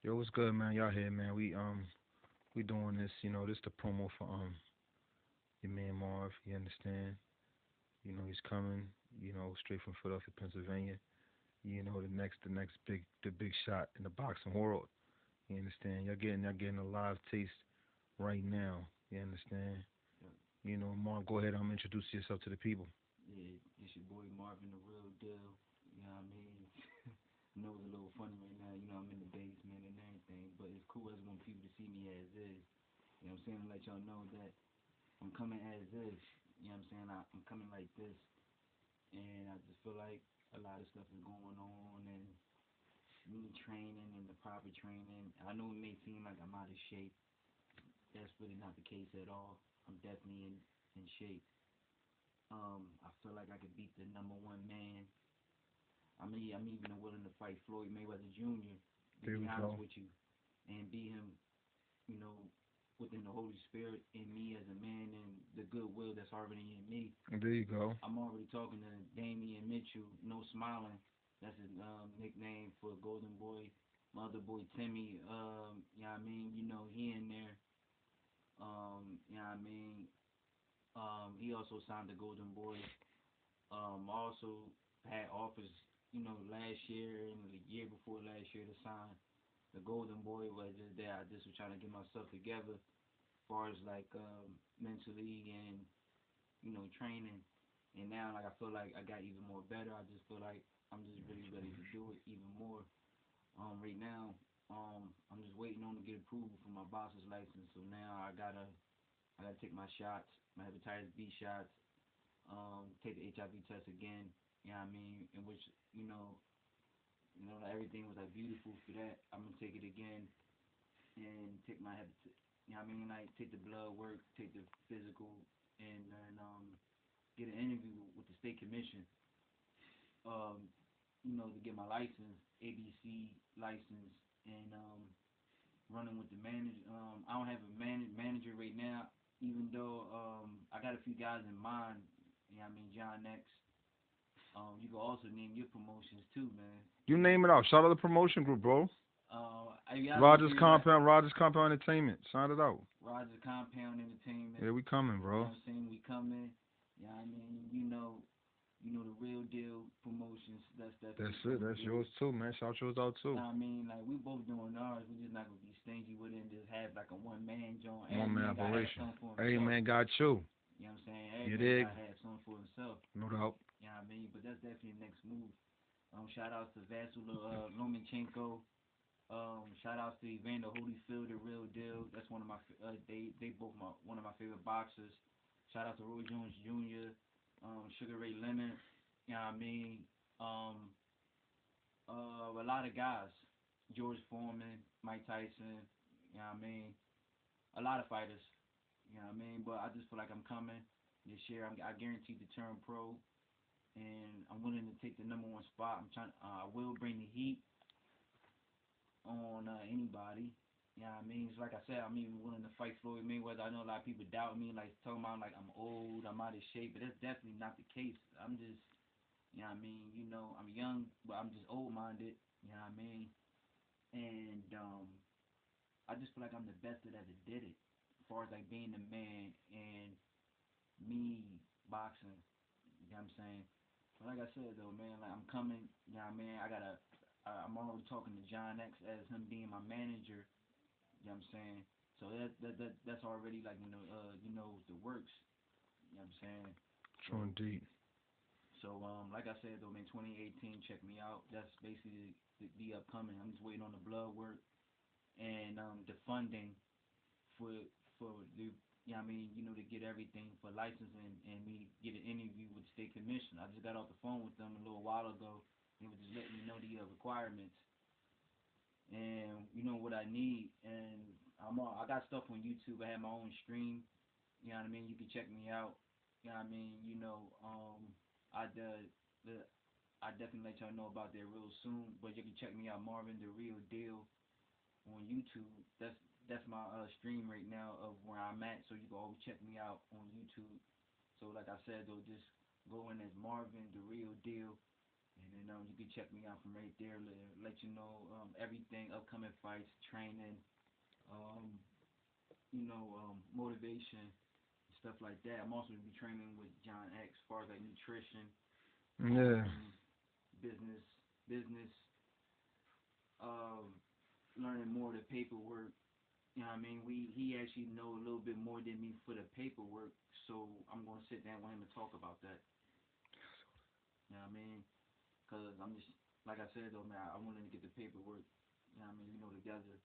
Yo, what's good, man? Y'all here, man. We doing this, this the promo for your man Marv. You understand? He's coming. Straight from Philadelphia, Pennsylvania. The next big shot in the boxing world. You understand? Y'all getting a live taste right now. You understand? Yep. Marv, go ahead. Introduce yourself to the people. Yeah, it's your boy Marvin, the real deal. You know what I mean? I know it's a little funny right now. You know, I'm in the basement and everything, but it's cool. I just want people to see me as is. You know what I'm saying? To let y'all know that I'm coming as is. You know what I'm saying? I'm coming like this, and I just feel like a lot of stuff is going on, and me training and the proper training. I know it may seem like I'm out of shape. That's really not the case at all. I'm definitely in shape. I feel like I could beat the number one man. I'm even willing to fight Floyd Mayweather Jr. To There be we honest go. with you, and beat him, you know, within the Holy Spirit in me as a man and the goodwill that's already in me. There you go. I'm already talking to Damian Mitchell, No Smiling. That's his nickname for Golden Boy. My other boy Timmy, you know what I mean? You know, he in there. You know what I mean? He also signed the Golden Boy. Also had offers, last year and the year before last year to sign the Golden Boy. Was just there. I just was trying to get myself together, as far as like mentally and training. And now like I feel like I got even more better. I just feel like I'm just really ready to do it even more. Right now, I'm just waiting on to get approval for my boxer's license. So now I gotta take my shots, my hepatitis B shots, take the HIV test again. You know what I mean? In which everything was like beautiful for that. I'm gonna take it again and take my hepatitis. You know what I mean? Like take the blood work, take the physical, and then get an interview with the state commission. Um, to get my license, ABC license, and running with the manager. I don't have a manager right now, even though I got a few guys in mind. You know what I mean? John X. You can also name your promotions too, man. You name it out. Shout out the promotion group, bro. I look Rogers here like Compound, Rogers Compound Entertainment. Shout it out. Rogers Compound Entertainment. Yeah, we coming, You bro. know what I'm saying? We coming. You know what I mean? The real deal promotions. That's That's definitely it. coming That's through. yours too, man. Shout yours out too. I mean, like we both doing ours. We just not gonna be stingy with it and just have like a one man joint. Every One man man gotta have operation. something for Hey, himself. man, got you. You know what I'm saying? Every You man dig? gotta have something for himself. No doubt. You know what I mean? But that's definitely the next move. Shout outs to Vasily Lomachenko. Shout outs to Evander Holyfield, the real deal. That's one of my they both one of my favorite boxers. Shout out to Roy Jones Jr. Sugar Ray Leonard. You know what I mean? Um, a lot of guys. George Foreman, Mike Tyson. You know what I mean? A lot of fighters. You know what I mean? But I just feel like I'm coming this year. I guaranteed to turn pro, and I'm willing to take the number one spot. I'm trying. I will bring the heat on anybody. You know what I mean? It's like I said, I'm even willing to fight Floyd Mayweather. I know a lot of people doubt me, like talking about like I'm old, I'm out of shape, but that's definitely not the case. I'm just, you know what I mean? I'm young, but I'm just old minded. You know what I mean? And I just feel like I'm the best that ever did it, as far as like being the man and me boxing. You know what I'm saying? But like I said though, man, like I'm coming. You know what I mean? I'm already talking to John X as him being my manager. You know what I'm saying? So that's already like the works. You know what I'm saying? So True indeed. like I said though, man, 2018, check me out. That's basically the upcoming. I'm just waiting on the blood work and the funding for the to get everything for licensing and me get an interview with the state commission. I just got off the phone with them a little while ago. They were just letting me know the requirements and what I need. And I got stuff on YouTube. I have my own stream. You know what I mean? You can check me out. You know what I mean? I the I definitely let y'all know about that real soon. But you can check me out, Marvin the Real Deal, on YouTube. That's my stream right now of where I'm at. So you can always check me out on YouTube. So like I said though, just go in as Marvin the Real Deal And then you can check me out from right there. Let you know everything, upcoming fights, training, um, motivation, stuff like that. I'm also gonna be training with John X as far as like nutrition, Yeah. business, business, um, learning more of the paperwork. You know what I mean? He actually know a little bit more than me for the paperwork, so I'm gonna sit down with him and talk about that. You know what I mean? Cause I'm just like I said though, man. I wanted to get the paperwork. You know what I mean? Together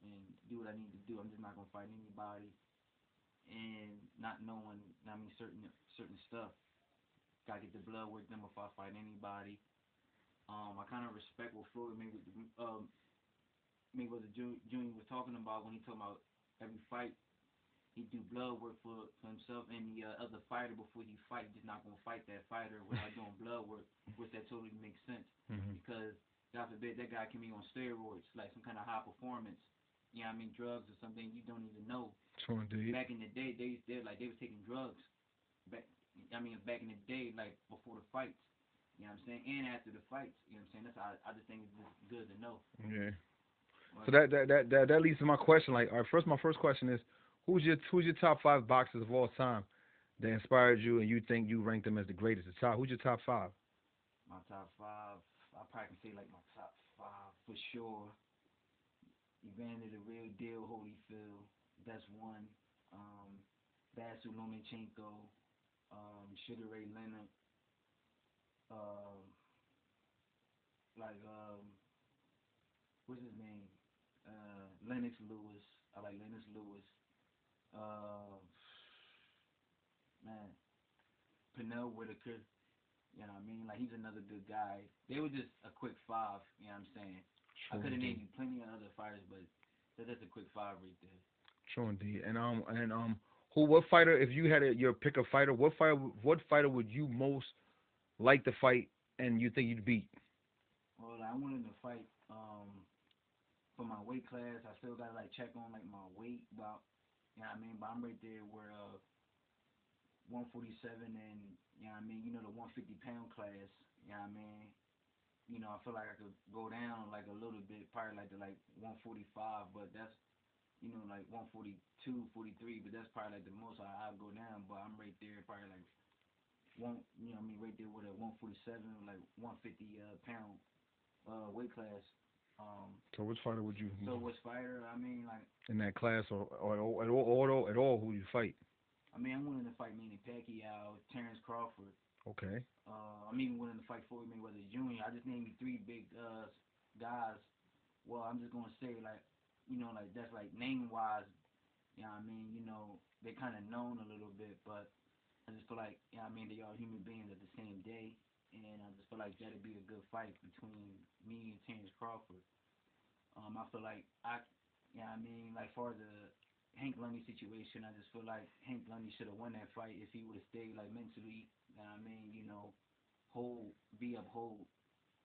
and do what I need to do. I'm just not gonna fight anybody and not knowing. You know what I mean, certain stuff. Gotta get the blood work done before I fight anybody. I kind of respect what Floyd Mayweather Jr. was talking about when he talking about every fight he do blood work for himself and the other fighter before he fight. He's just not gonna fight that fighter without doing blood work, which that totally makes sense because God forbid that guy can be on steroids, like some kind of high performance. You know what I mean, drugs or something you don't even know. True indeed. Back in the day, they was taking drugs. Back in the day, like before the fights. You know what I'm saying, and after the fights. You know what I'm saying. That's how I just think it's just good to know. Yeah. But, So that leads to my question. Like, all right, my first question is, who's your top 5 boxers of all time that inspired you and you think you rank them as the greatest? Who's your top 5? my top five, I probably can say like my top five for sure. Evander the Real Deal Holyfield, that's one. Um, Vasyl Lomachenko, Sugar Ray Leonard, um, like what's his name? Lennox Lewis. I like Lennox Lewis. Uh, man, Pernell Whitaker. You know what I mean? Like he's another good guy. They were just a quick five. You know what I'm saying? I could have named you plenty of other fighters, but that's a quick five right there. True indeed. What fighter? If you had your pick a fighter, what fighter would you most like to fight and you think you'd beat? Well, I wanted to fight for my weight class. I still gotta like check on like my weight, but you know what I mean. But I'm right there where 147 and you know what I mean. The 150-pound class. You know what I mean. I feel like I could go down like a little bit, probably like to like 145, but that's like 142, 43, but that's probably like the most I'll go down. But I'm right there, probably like right there with a 147, like 150 pound weight class. So which fighter would you So which fighter? I mean, like in that class or at all who you fight? I mean, I'm willing to fight Manny Pacquiao, Terrence Crawford. Okay. I'm even willing to fight Floyd Mayweather Jr. I just named you three big guys. Well, I'm just gonna say like that's like name wise. You know what I mean? They kind of known a little bit, but I just feel like they are human beings at the same day, and I just feel like that'd be a good fight between me and Terrence Crawford. I feel like like for the Hank Lundy situation, I just feel like Hank Lundy should have won that fight if he would have stayed like mentally. Whole, be up whole.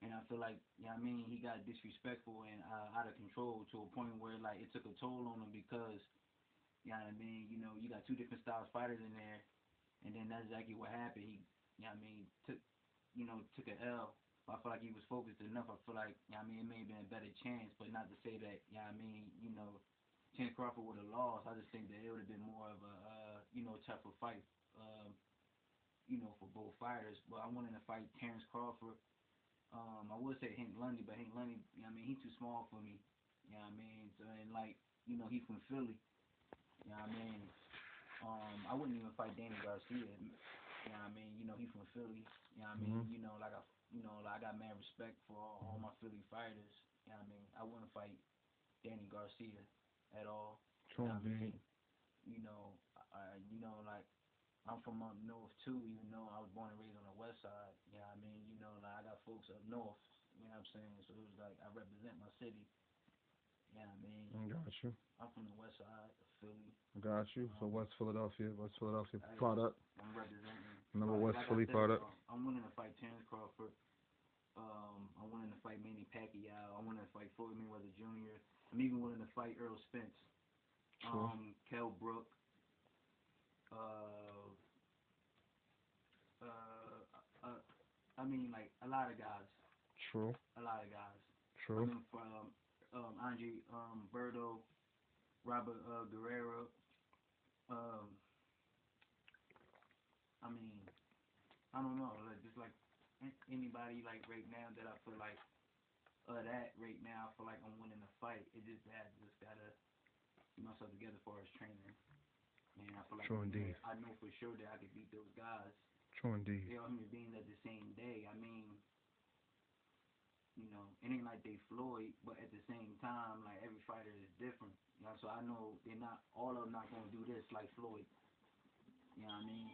And I feel like, he got disrespectful and out of control to a point where like it took a toll on him because, you got two different styles fighters in there, and then that's exactly what happened. He, took an L. But I feel like he was focused enough. I feel like, it may have been a better chance, but not to say that, Chance Crawford would have lost. I just think that it would have been more of a, tougher fight, for both fighters. But I wanted to fight Terrence Crawford. I would say Hank Lundy, but Hank Lundy, he's too small for me. You know what I mean? So, and like, he's from Philly. You know what I mean? I wouldn't even fight Danny Garcia. You know what I mean? He's from Philly. You know what I mean? Like I got mad respect for all my Philly fighters. You know what I mean? I wouldn't fight Danny Garcia at all. True You know what I indeed. mean? Like I'm from up north too, even though I was born and raised on the west side. You know what I mean? Like I got folks up north. You know what I'm saying? So it was like I represent my city. You know what I mean? Got you. I'm from the west side of Philly. Got you. So West Philadelphia product. I'm representing. Number West Like Philly I said, product. I'm willing to fight Terrence Crawford. I'm willing to fight Manny Pacquiao. I'm willing to fight Floyd Mayweather Jr. I'm even willing to fight Earl Spence. Sure. Kell Brook. Uh, uh, I mean, like a lot of guys, True. a lot of guys. I True. mean, from Andre Berto, Robert Guerrero. Um, I mean, I don't know, like just like anybody like right now that I feel like that right now I feel like I'm winning the fight. It just that just gotta get myself together for his training. And I feel like True indeed. I know for sure that I could beat those guys. True indeed. They all human beings at the same day. I mean, it ain't like they Floyd, but at the same time, like every fighter is different. So I know they're not all of them not gonna do this like Floyd. You know what I mean?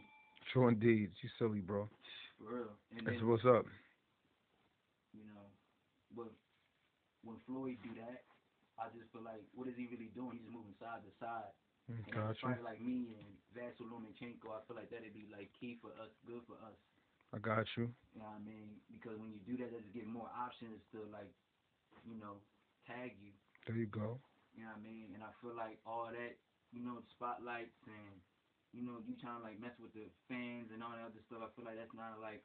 True indeed. You silly, bro. For real. And That's then what's up. you know, but when Floyd do that, I just feel like what is he really doing? He's moving side to side. And as a Gotcha. fighter like me and Vasyl Lomachenko, I feel like that'd be like key for us, good for us. I got you. You know what I mean? Because when you do that, just get more options to like, you know, tag you. There you go. You know what I mean? And I feel like all that, the spotlights and, you trying to like mess with the fans and all that other stuff. I feel like that's not like,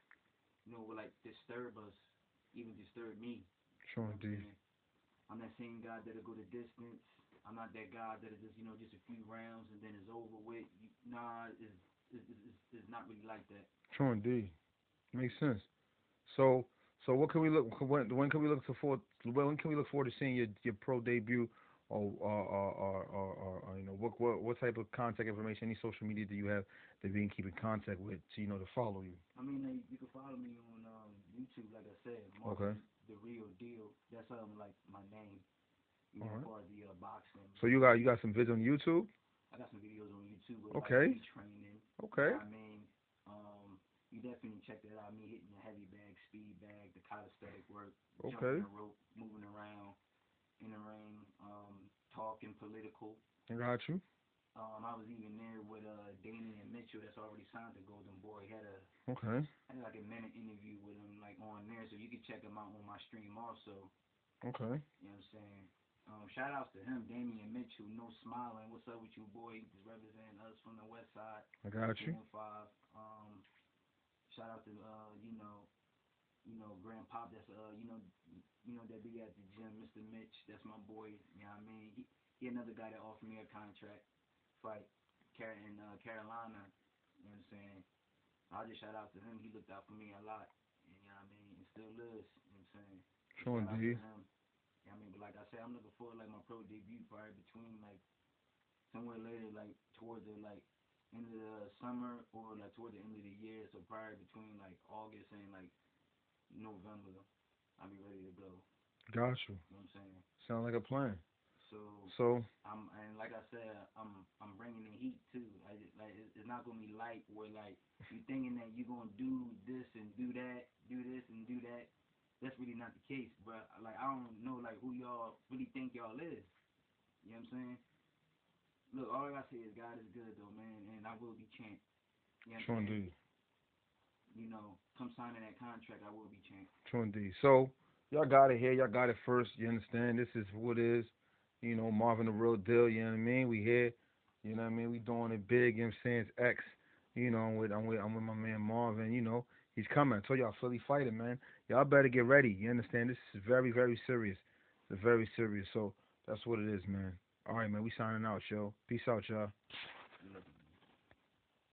will like disturb us, even disturb me. True You know what I'm indeed. saying? I'm that same guy that'll go the distance. I'm not that guy that'll just a few rounds and then it's over with. Nah, it's not really like that. True indeed. Makes sense. So, so what can we look? When can we look forward? When can we look forward to seeing your pro debut? Or what type of contact information, any social media do you have that we can keep in contact with to follow you? I mean, you can follow me on YouTube, like I said, Okay. Marvin the Real Deal. That's like my name. All right. For the boxing. So you got some vids on YouTube? I got some videos on YouTube of like Okay. me training. Okay. You know what I mean? You definitely check that out. Me hitting the heavy bag, speed bag, the calisthenic work, jumping Okay. the rope, moving around in the ring, talking political. I got you. I was even there with Damian Mitchell that's already signed to Golden Boy. Okay. Had like a minute interview with him like on there, so you can check him out on my stream also. Okay. You know what I'm saying? Shout outs to him, Damian Mitchell, No Smiling. What's up with you, boy? Just representing us from the West Side. I got you. 5. Shout out to Grandpop. That's that be at the gym, Mr. Mitch. That's my boy. You know what I mean? He another guy that offered me a contract fight in Carolina. You know what I'm saying? I'll just shout out to him. He looked out for me a lot. You know what I mean? And still is. You know what I'm saying? Sure Shout out to indeed. him. You know what I mean? But like I said, I'm looking forward like my pro debut probably between like somewhere later, like towards the like end of the summer or like toward the end of the year. So probably between like August and like November, I'll be ready to go. Got you. You know what I'm saying? Sound like a plan. So So and like I said, I'm bringing the heat too. It's not gonna be light where like you thinking that you're gonna do this and do that, do this and do that. That's really not the case, but like I don't know like who y'all really think y'all is. You know what I'm saying? Look, all I gotta say is God is good though, man, and I will be champ. You know what true I'm saying? indeed. Come signing that contract, I will be champ. True indeed. So y'all got it here. Y'all got it first. You understand? This is who it is. Marvin the Real Deal. You know what I mean? We here. You know what I mean? We doing it big. You know what I'm saying? It's X. I'm with my man Marvin. He's coming. I told y'all Philly fighter, man. Y'all better get ready. You understand? This is very, very serious. It's very serious. So that's what it is, man. All right, man. We signing out, yo. Peace out, y'all. Yeah.